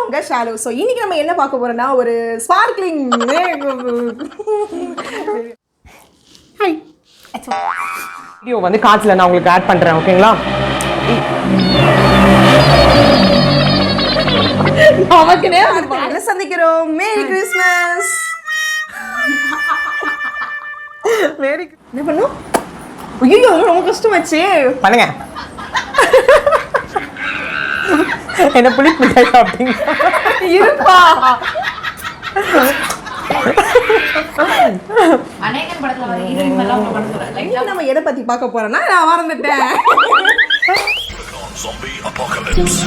உங்க shallow. So இன்னைக்கு நம்ம என்ன பார்க்க போறோம்னா ஒரு ஸ்பார்க்லிங் வீடியோ வந்து காட்சில நான் உங்களுக்கு ஆட் பண்றேன். ஓகேங்களா? நமக்குனே அடுத்த சந்திக்கிறோம். Merry Christmas. மேரி என்ன பண்ணும்? ஐயோ ரொம்ப கஷ்டமாச்சு. பண்ணுங்க. என்ன புளிப்பு மிட்டாய் சாப்பிட்டீங்க? இருப்பா. அநேகன் படத்துல வர ஹீரோயின் எல்லாம் படத்துல லைட்டா நம்ம எதை பத்தி பார்க்க போறோம்னா நான் மறந்துட்டேன். Zombie apocalypse.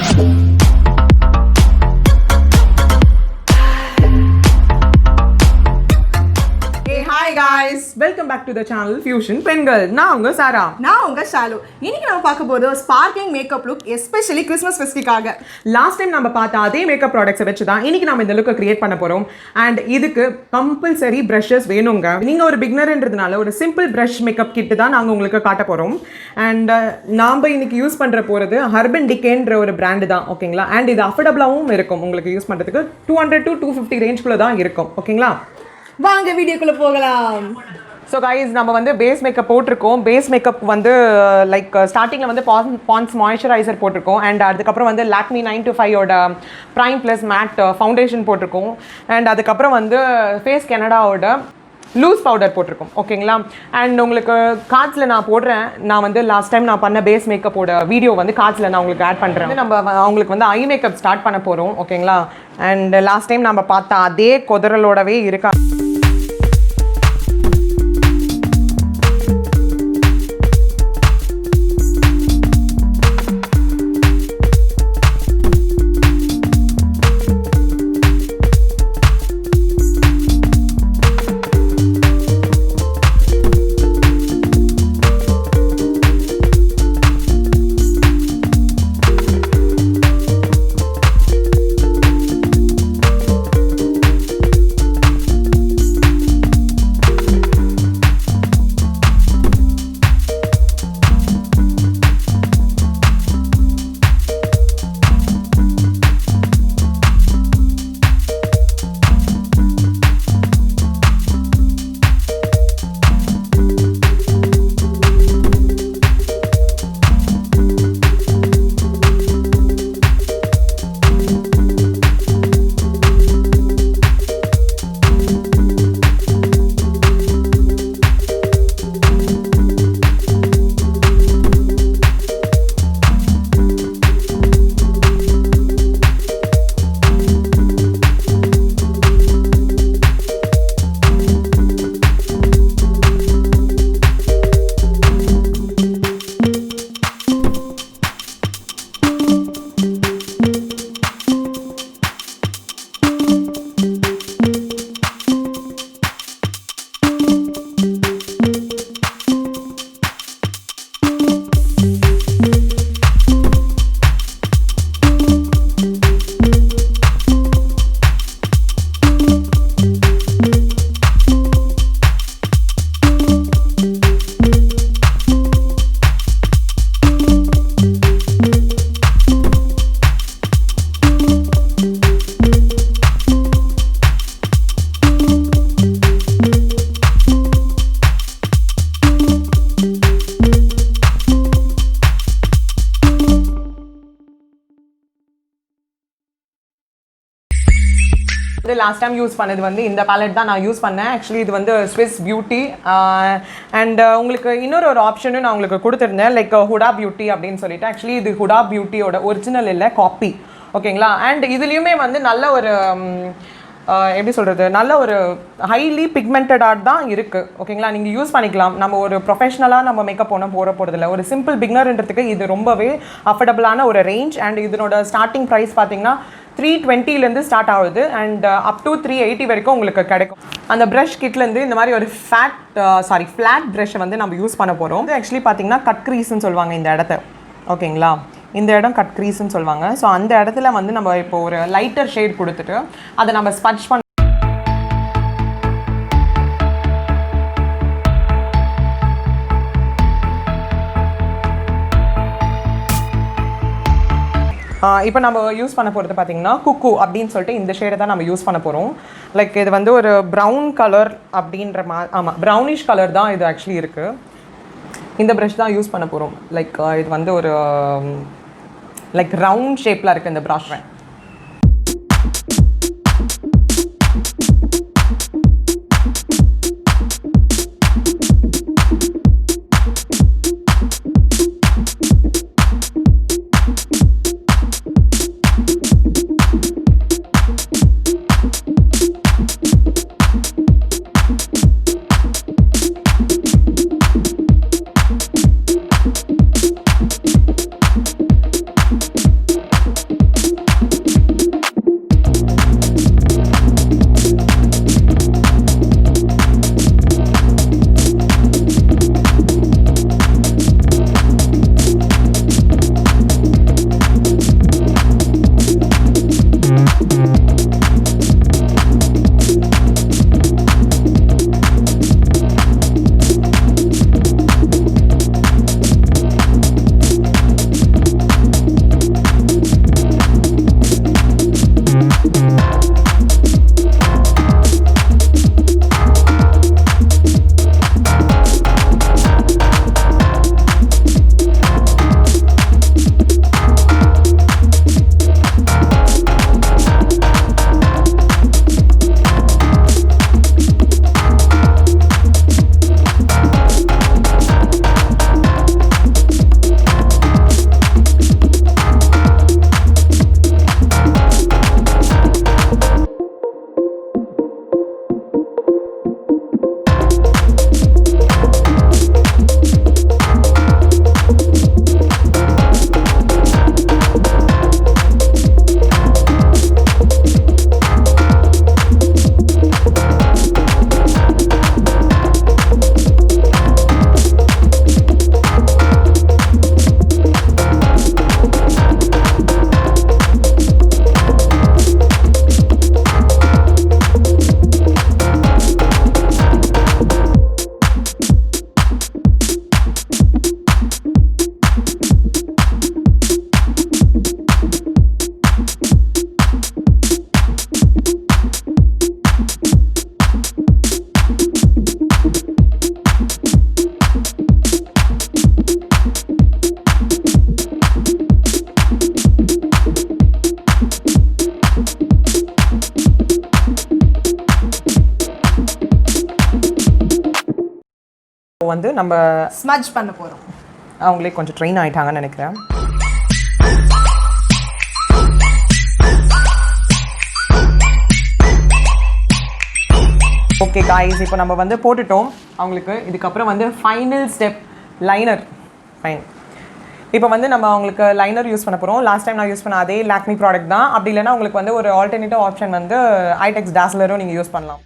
Hi guys, welcome back to the channel fusionpengal. நான் உங்க சாரா. நான் உங்க ஷாலோ. இன்னைக்கு நம்ம பார்க்க போறது sparkling makeup look, especially Christmas ஃபெஸ்டிவல்காக. லாஸ்ட் டைம் நம்ம பார்த்த அதே மேக்கப் ப்ராடக்ட்ஸை வச்சு தான் இன்னைக்கு நம்ம இந்த லுக்கை கிரியேட் பண்ண போறோம். அண்ட் இதுக்கு கம்பல்சரி ப்ரஷஸ் வேணுங்க. நீங்க ஒரு பிகினர்ன்றதுனால ஒரு சிம்பிள் ப்ரஷ் மேக்கப் கிட் தான் நாங்கள் உங்களுக்கு காட்ட போறோம். அண்ட் நாம இன்னைக்கு யூஸ் பண்ற போறது decayன்ற ஒரு பிராண்ட் தான். ஓகேங்களா? அண்ட் இது அஃபோர்டபுளாகவும் இருக்கும். உங்களுக்கு யூஸ் பண்றதுக்கு 200 to 250 ரேஞ்சுக்குள்ள தான் இருக்கும். ஓகேங்களா? வாங்க வீடியோக்குள்ள போகலாம். ஸோ கைஸ், நம்ம வந்து பேஸ் மேக்கப் போட்டிருக்கோம். பேஸ் மேக்கப் வந்து லைக் ஸ்டார்டிங்கில் வந்து பான்ஸ் மாய்ஸ்சரைசர் போட்டிருக்கோம். அண்ட் அதுக்கப்புறம் வந்து லாக்மி 925ஓட ப்ரைம் ப்ளஸ் மேட் ஃபவுண்டேஷன் போட்டிருக்கோம். அண்ட் அதுக்கப்புறம் வந்து ஃபேஸ் கனடாவோட லூஸ் பவுடர் போட்டிருக்கோம். ஓகேங்களா? அண்ட் உங்களுக்கு கார்ட்ஸில் நான் போடுறேன். நான் வந்து லாஸ்ட் டைம் நான் பண்ண பேஸ் மேக்கப்போட வீடியோ வந்து கார்ட்ஸில் நான் உங்களுக்கு ஆட் பண்ணுறேன். நம்ம அவங்களுக்கு வந்து ஐ மேக்கப் ஸ்டார்ட் பண்ண போகிறோம். ஓகேங்களா? அண்ட் லாஸ்ட் டைம் நம்ம பார்த்த அதே கொதறலோடவே இருக்கா. லாஸ்ட் டைம் யூஸ் பண்ணது வந்து இந்த பேலட் தான் நான் யூஸ் பண்ணேன். ஆக்சுவலி இது வந்து ஸ்விஸ் பியூட்டி. அண்ட் உங்களுக்கு இன்னொரு ஆப்ஷனும் நான் உங்களுக்கு கொடுத்துருந்தேன், லைக் ஹுடா பியூட்டி அப்படின்னு சொல்லிட்டு. ஆக்சுவலி இது ஹுடா பியூட்டியோட ஒரிஜினல் இல்லை, காப்பி. ஓகேங்களா? அண்ட் இதுலேயுமே வந்து நல்ல ஒரு எப்படி சொல்கிறது, நல்ல ஒரு ஹைலி பிக்மெண்டடாக தான் இருக்குது. ஓகேங்களா? நீங்கள் யூஸ் பண்ணிக்கலாம். நம்ம ஒரு ப்ரொஃபஷ்னலாக நம்ம மேக்கப் போகிறதில்ல. ஒரு சிம்பிள் பிகினர்ன்றதுக்கு இது ரொம்பவே அஃபோர்டபுளான ஒரு ரேஞ்ச். அண்ட் இதனோட ஸ்டார்டிங் ப்ரைஸ் பார்த்தீங்கன்னா 320 ஸ்டார்ட் ஆகுது. அண்ட் அப் டு 380 வரைக்கும் உங்களுக்கு கிடைக்கும். அந்த ப்ரஷ் கிட்லேருந்து இந்த மாதிரி ஒரு ஃப்ளாட் ப்ரஷ்ஷை வந்து நம்ம யூஸ் பண்ண போகிறோம். இது ஆக்சுவலி பார்த்தீங்கன்னா கட் க்ரீஸ்ன்னு சொல்லுவாங்க இந்த இடத்த. ஓகேங்களா? இந்த இடம் கட் க்ரீஸ்ன்னு சொல்லுவாங்க. ஸோ அந்த இடத்துல வந்து நம்ம இப்போ ஒரு லைட்டர் ஷேட் கொடுத்துட்டு அதை நம்ம ஸ்பட்ச் பண்ண இப்போ நம்ம யூஸ் பண்ண போகிறது பார்த்தீங்கன்னா குக்கு அப்படின்னு சொல்லிட்டு இந்த ஷேடை தான் நம்ம யூஸ் பண்ண போகிறோம். லைக் இது வந்து ஒரு ப்ரௌன் கலர் அப்படின்ற ஆமாம் ப்ரௌனிஷ் கலர் தான் இது ஆக்சுவலி இருக்குது. இந்த ப்ரஷ் தான் யூஸ் பண்ண போகிறோம். லைக் இது வந்து ஒரு லைக் ரவுண்ட் ஷேப்பில் இருக்குது இந்த ப்ரஷ். வந்து நம்ம ஸ்மட்ச் பண்ண போகிறோம். அவங்களே கொஞ்சம் ட்ரெயின் ஆகிட்டாங்கன்னு நினைக்கிறேன். ஓகே காய்ஸ், இப்போ நம்ம வந்து போட்டுட்டோம் அவங்களுக்கு. இதுக்கப்புறம் வந்து ஃபைனல் ஸ்டெப் லைனர். ஃபைன். இப்போ வந்து நம்ம அவங்களுக்கு லைனர் யூஸ் பண்ண போகிறோம். லாஸ்ட் டைம் நான் யூஸ் பண்ண அதே லாக்மி ப்ராடக்ட் தான். அப்படி இல்லைன்னா உங்களுக்கு வந்து ஒரு ஆல்டர்னேட்டிவ் ஆப்ஷன் வந்து ஐடெக்ஸ் டாஸ்லரும் நீங்கள் யூஸ் பண்ணலாம்.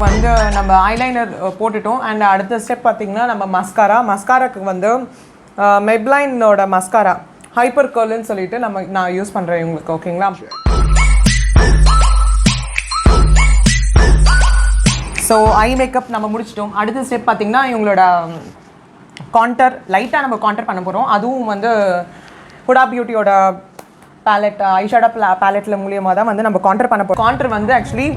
வந்து நம்ம ஐலைனர் போட்டுட்டோம். அண்ட் அடுத்த ஸ்டெப் பார்த்திங்கன்னா நம்ம மஸ்காராக்கு வந்து மெப்லைனோட மஸ்காரா ஹைப்பர் கர்ல்னு சொல்லிட்டு நான் யூஸ் பண்ணுறேன் இவங்களுக்கு. ஓகேங்களா? ஸோ ஐ மேக்கப் நம்ம முடிச்சிட்டோம். அடுத்த ஸ்டெப் பார்த்திங்கன்னா இவங்களோட கான்டர் லைட்டாக நம்ம கான்டர் பண்ண போகிறோம். அதுவும் வந்து ஹுடா பியூட்டியோட பேலட் ஐஷேடோ பேலட்டில் மூலியமாக தான் வந்து நம்ம கான்டர் பண்ண போகிறோம். கான்டர் வந்து ஆக்சுவலி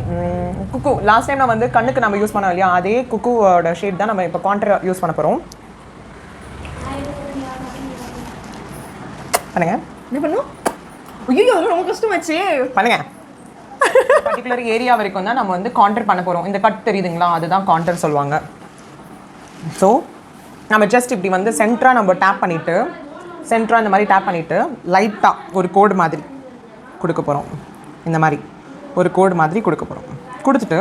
குக்கு லாஸ்ட் டைம் நான் வந்து கண்ணுக்கு நம்ம யூஸ் பண்ணோம் இல்லையா, அதே குக்குவோட ஷேட் தான் நம்ம இப்போ கான்டர் யூஸ் பண்ண போகிறோம். பண்ணுங்க. என்ன பண்ணும்? ஐயோ ரொம்ப கஷ்டமாச்சு. பண்ணுங்க. பர்டிகுலர் ஏரியா வரைக்கும் தான் நம்ம வந்து கான்டர் பண்ண போகிறோம். இந்த கட் தெரியுதுங்களா, அதுதான் கான்டர் சொல்லுவாங்க. ஸோ நம்ம ஜஸ்ட் இப்படி வந்து சென்டராக நம்ம டேப் பண்ணிவிட்டு சென்டராக இந்த மாதிரி டேப் பண்ணிவிட்டு லைட்டாக ஒரு கோடு மாதிரி கொடுக்க போகிறோம். இந்த மாதிரி ஒரு கோடு மாதிரி கொடுக்க போகிறோம். கொடுத்துட்டு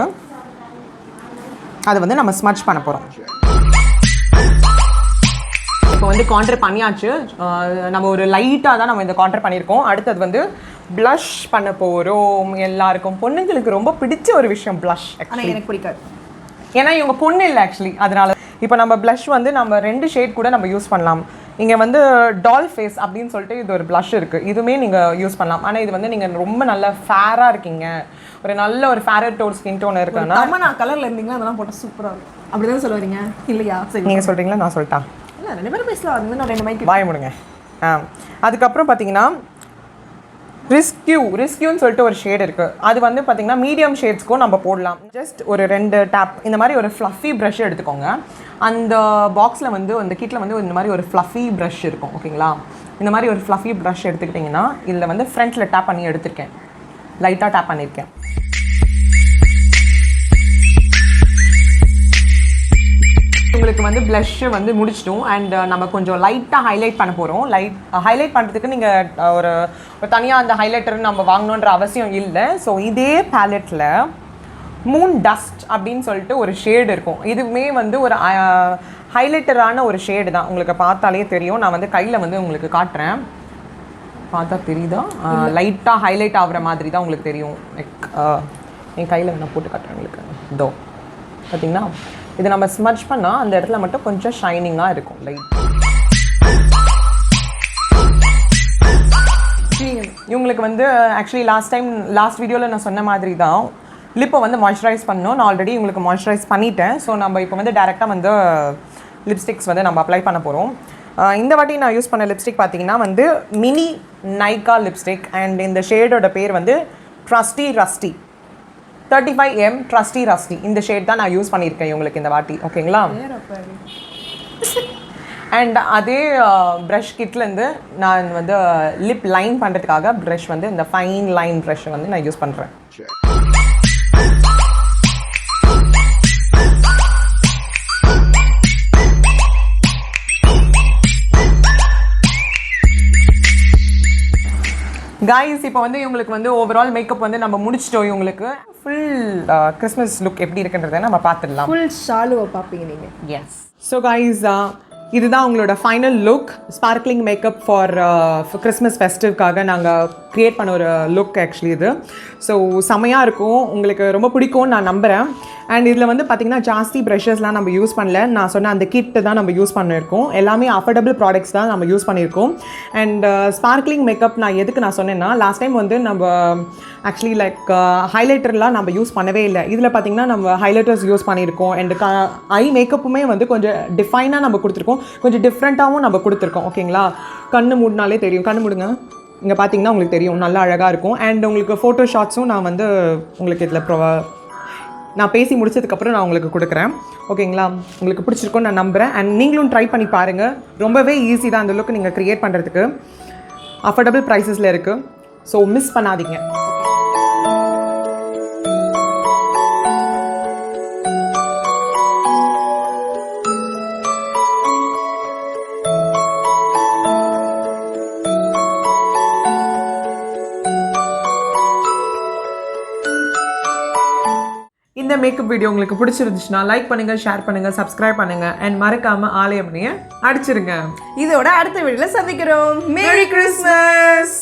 அதை வந்து நம்ம ஸ்மட்ச் பண்ண போகிறோம். இப்போ வந்து கான்டர் பண்ணியாச்சு. நம்ம ஒரு லைட்டாக தான் நம்ம இந்த கான்டர் பண்ணியிருக்கோம். அடுத்தது வந்து ப்ளஷ் பண்ண போகிறோம். எல்லாருக்கும் பொண்ணுங்களுக்கு ரொம்ப பிடிச்ச ஒரு விஷயம் ப்ளஷ். ஆனால் எனக்கு பிடிக்காது, ஏன்னா இவங்க பொண்ணு இல்லை ஆக்சுவலி. அதனால இப்போ நம்ம ப்ளஷ் வந்து நம்ம 2 ஷேட் கூட நம்ம யூஸ் பண்ணலாம். இங்கே வந்து டால் ஃபேஸ் அப்படின்னு சொல்லிட்டு இது ஒரு ப்ளஷ் இருக்குது. இதுவுமே நீங்கள் யூஸ் பண்ணலாம். ஆனால் இது வந்து நீங்கள் ரொம்ப நல்ல ஃபேராக இருக்கீங்க, ஒரு நல்ல ஒரு ஃபேரர் டோன் ஸ்கின் டோன் இருக்குன்னா நான் கலரில் இருந்தீங்கன்னா அதெல்லாம் போட்டால் சூப்பராக இருக்கும். அப்படிதான் சொல்ல வரீங்க இல்லையா? சரி நீங்கள் சொல்கிறீங்களா நான் சொல்லிட்டா? இல்லை 2 பேரும் பேசலாம். அது நான் 2 மைக் வாய முடுங்க. அதுக்கப்புறம் பார்த்தீங்கன்னா ரிஸ்கியூன்னு சொல்லிட்டு ஒரு ஷேட் இருக்குது. அது வந்து பார்த்தீங்கன்னா மீடியம் ஷேட்ஸ்க்கும் நம்ம போடலாம். ஜஸ்ட் ஒரு 2 டேப் இந்த மாதிரி ஒரு ஃப்ளஃபி ப்ரஷ் எடுத்துக்கோங்க. அந்த பாக்ஸில் வந்து அந்த கிட்டில் வந்து இந்த மாதிரி ஒரு ஃப்ளஃபி ப்ரஷ் இருக்கும். ஓகேங்களா? இந்த மாதிரி ஒரு ஃப்ளஃபி ப்ரஷ் எடுத்துக்கிட்டிங்கன்னா இதில் வந்து ஃப்ரண்ட்டில் டேப் பண்ணி எடுத்திருக்கேன். லைட்டாக டேப் பண்ணியிருக்கேன். உங்களுக்கு வந்து ப்ளஷ்ஷு வந்து முடிச்சிட்டோம். அண்ட் நம்ம கொஞ்சம் லைட்டாக ஹைலைட் பண்ண போகிறோம். ஹைலைட் பண்ணுறதுக்கு நீங்கள் ஒரு தனியாக அந்த ஹைலைட்டர் நம்ம வாங்கணுன்ற அவசியம் இல்லை. ஸோ இதே பேலட்டில் மூன் டஸ்ட் அப்படின்னு சொல்லிட்டு ஒரு ஷேடு இருக்கும். இதுவுமே வந்து ஒரு ஹைலைட்டரான ஒரு ஷேடு தான். உங்களுக்கு பார்த்தாலே தெரியும். நான் வந்து கையில் வந்து உங்களுக்கு காட்டுறேன். பார்த்தா தெரியுதா? லைட்டாக ஹைலைட் ஆகிற மாதிரி தான் உங்களுக்கு தெரியும். லைக் என் கையில் நான் போட்டு காட்டுறேன் உங்களுக்கு. இதோ பார்த்தீங்கன்னா இதை நம்ம ஸ்மட்ச் பண்ணால் அந்த இடத்துல மட்டும் கொஞ்சம் ஷைனிங்காக இருக்கும். லைட் இவங்களுக்கு வந்து ஆக்சுவலி லாஸ்ட் வீடியோவில் நான் சொன்ன மாதிரி தான் லிப்பை வந்து மாய்ஸ்சரைஸ் பண்ணணும். நான் ஆல்ரெடி உங்களுக்கு மாய்ஸ்சரைஸ் பண்ணிட்டேன். ஸோ நம்ம இப்போ வந்து டேரெக்டாக வந்து லிப்ஸ்டிக்ஸ் வந்து நம்ம அப்ளை பண்ண போகிறோம். இந்த வாட்டி நான் யூஸ் பண்ண லிப்ஸ்டிக் பார்த்தீங்கன்னா வந்து மினி நைகா லிப்ஸ்டிக். அண்ட் இந்த ஷேடோட பேர் வந்து trustee Rusty 35M trustee Rusty. இந்த ஷேட் தான் நான் யூஸ் பண்ணியிருக்கேன் இவங்களுக்கு இந்த வாட்டி. ஓகேங்களா? அண்ட் அதே ப்ரஷ் கிட்லேருந்து நான் வந்து லிப் லைன் பண்ணுறதுக்காக ப்ரஷ் வந்து இந்த ஃபைன் லைன் ப்ரஷ் வந்து நான் யூஸ் பண்ணுறேன். கைஸ் இப்போ வந்து இவங்களுக்கு வந்து ஓவரால் மேக்கப் வந்து நம்ம முடிச்சிட்டோம். இவங்களுக்கு ஃபுல் கிறிஸ்மஸ் லுக் எப்படி இருக்குன்றதை நம்ம பார்த்துடலாம். ஃபுல் ஷாலுவை பார்ப்பீங்க நீங்கள். எஸ். ஸோ கைஸ் இதுதான் உங்களோட final look. Sparkling makeup for Christmas ஃபெஸ்டிவ்காக நாங்கள் க்ரியேட் பண்ண ஒரு லுக் ஆக்சுவலி இது. ஸோ செமையாக இருக்கும். உங்களுக்கு ரொம்ப பிடிக்கும்னு நான் நம்புகிறேன். அண்ட் இதில் வந்து பார்த்திங்கன்னா ஜாஸ்தி ப்ரஷஸ்லாம் நம்ம யூஸ் பண்ணல. நான் சொன்ன அந்த கிட்டு தான் நம்ம யூஸ் பண்ணியிருக்கோம். எல்லாமே அஃபோர்டபுள் ப்ராடக்ட்ஸ் தான் நம்ம யூஸ் பண்ணியிருக்கோம். அண்ட் ஸ்பார்க்லிங் மேக்கப் நான் எதுக்கு நான் சொன்னேன்னா லாஸ்ட் டைம் வந்து நம்ம ஆக்சுவலி லைக் ஹைலைட்டர்லாம் நம்ம யூஸ் பண்ணவே இல்லை. இதில் பார்த்திங்கன்னா நம்ம ஹைலைட்டர்ஸ் யூஸ் பண்ணியிருக்கோம். அண்ட் ஐ மேக்கப்புமே வந்து கொஞ்சம் டிஃபைனாக நம்ம கொடுத்துருக்கோம். கொஞ்சம் டிஃப்ரெண்ட்டாகவும் நம்ம கொடுத்துருக்கோம். ஓகேங்களா? கண்ணு மூடினாலே தெரியும். கண்ணு மூடுங்க. இங்கே பார்த்தீங்கன்னா உங்களுக்கு தெரியும் நல்லா அழகாக இருக்கும். அண்ட் உங்களுக்கு ஃபோட்டோ ஷாட்ஸும் நான் வந்து உங்களுக்கு இதில் நான் பேசி முடிச்சதுக்கப்புறம் நான் உங்களுக்கு கொடுக்குறேன். ஓகேங்களா? உங்களுக்கு பிடிச்சிருக்கும்னு நான் நம்புகிறேன். அண்ட் நீங்களும் ட்ரை பண்ணி பாருங்கள். ரொம்பவே ஈஸி தான் அந்த லுக் நீங்கள் க்ரியேட் பண்ணுறதுக்கு. அஃபோர்டபுள் ப்ரைஸஸில் இருக்குது. ஸோ மிஸ் பண்ணாதீங்க. இந்த மேக்கப் வீடியோ உங்களுக்கு பிடிச்சிருந்துச்சுன்னா லைக் பண்ணுங்கள், ஷேர் பண்ணுங்கள், சப்ஸ்கிரைப் பண்ணுங்கள். அண்ட் மறக்காமல் ஆலயம்னையை அடிச்சிருங்க. இதோட அடுத்த வீடியோவில் சந்திக்கிறோம். Merry Christmas.